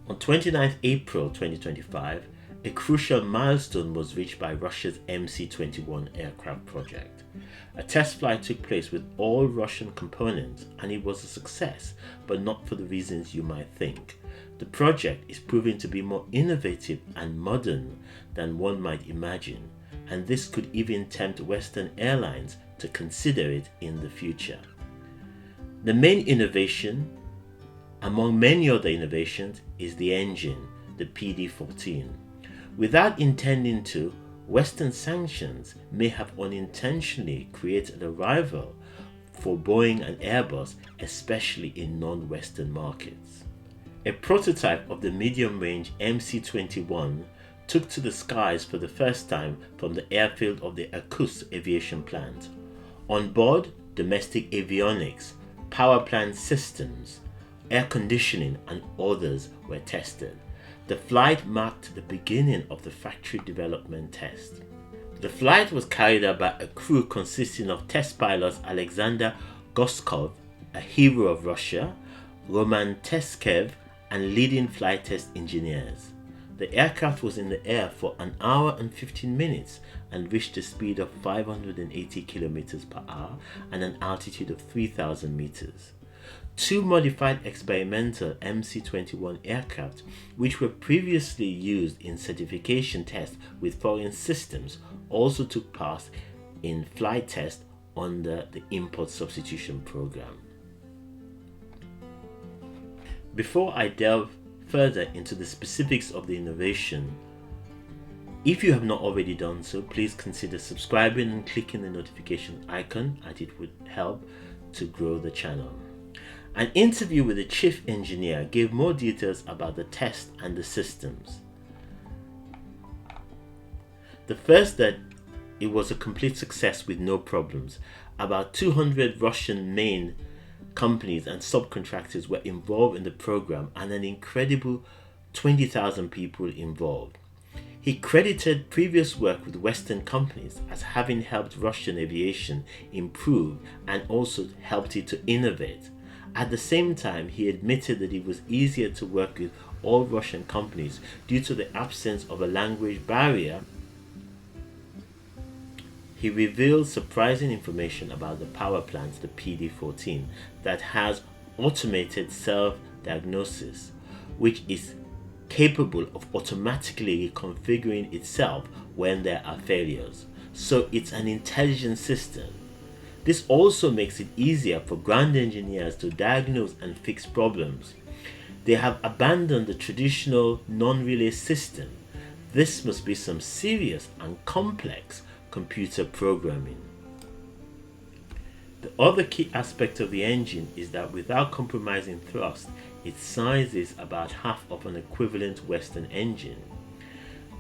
On 29th April 2025, a crucial milestone was reached by Russia's MC21 aircraft project. A test flight took place with all Russian components and it was a success, but not for the reasons you might think. The project is proving to be more innovative and modern than one might imagine, and this could even tempt Western airlines to consider it in the future. The main innovation, among many other innovations, is the engine, the PD-14. Without intending to, Western sanctions may have unintentionally created a rival for Boeing and Airbus, especially in non-Western markets. A prototype of the medium-range MC21 took to the skies for the first time from the airfield of the Irkutsk aviation plant. On board, domestic avionics, power plant systems, air conditioning and others were tested. The flight marked the beginning of the factory development test. The flight was carried out by a crew consisting of test pilots Alexander Goskov, a hero of Russia, Roman Teskev, and leading flight test engineers. The aircraft was in the air for an hour and 15 minutes and reached a speed of 580 km per hour and an altitude of 3,000 meters. Two modified experimental MC-21 aircraft, which were previously used in certification tests with foreign systems, also took part in flight tests under the import substitution program. Before I delve further into the specifics of the innovation, if you have not already done so, please consider subscribing and clicking the notification icon, as it would help to grow the channel. An interview with the chief engineer gave more details about the test and the systems. The first, that it was a complete success with no problems. About 200 Russian main companies and subcontractors were involved in the program and an incredible 20,000 people involved. He credited previous work with Western companies as having helped Russian aviation improve and also helped it to innovate. At the same time, he admitted that it was easier to work with all Russian companies due to the absence of a language barrier. He revealed surprising information about the power plant, the PD-14, that has automated self-diagnosis, which is capable of automatically reconfiguring itself when there are failures. So it's an intelligent system. This also makes it easier for ground engineers to diagnose and fix problems. They have abandoned the traditional non-relay system. This must be some serious and complex computer programming. The other key aspect of the engine is that without compromising thrust, its size is about half of an equivalent Western engine.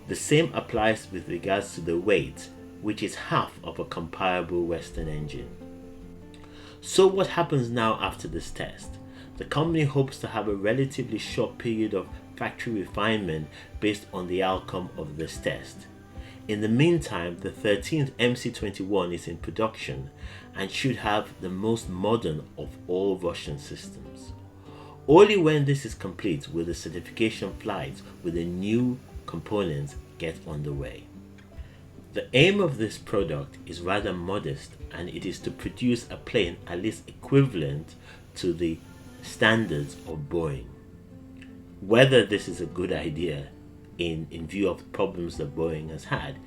The same applies with regards to the weight, which is half of a comparable Western engine. So what happens now after this test? The company hopes to have a relatively short period of factory refinement based on the outcome of this test. In the meantime, the 13th MC-21 is in production and should have the most modern of all Russian systems. Only when this is complete will the certification flights with the new components get underway. The aim of this product is rather modest, and it is to produce a plane at least equivalent to the standards of Boeing. Whether this is a good idea in view of problems that Boeing has had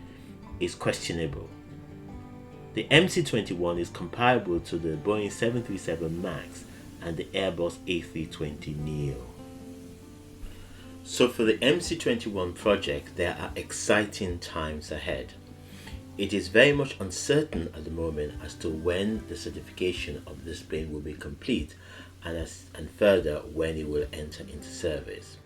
is questionable. The MC-21 is comparable to the Boeing 737 MAX and the Airbus A320neo. So for the MC-21 project, there are exciting times ahead. It is very much uncertain at the moment as to when the certification of this plane will be complete and further when it will enter into service.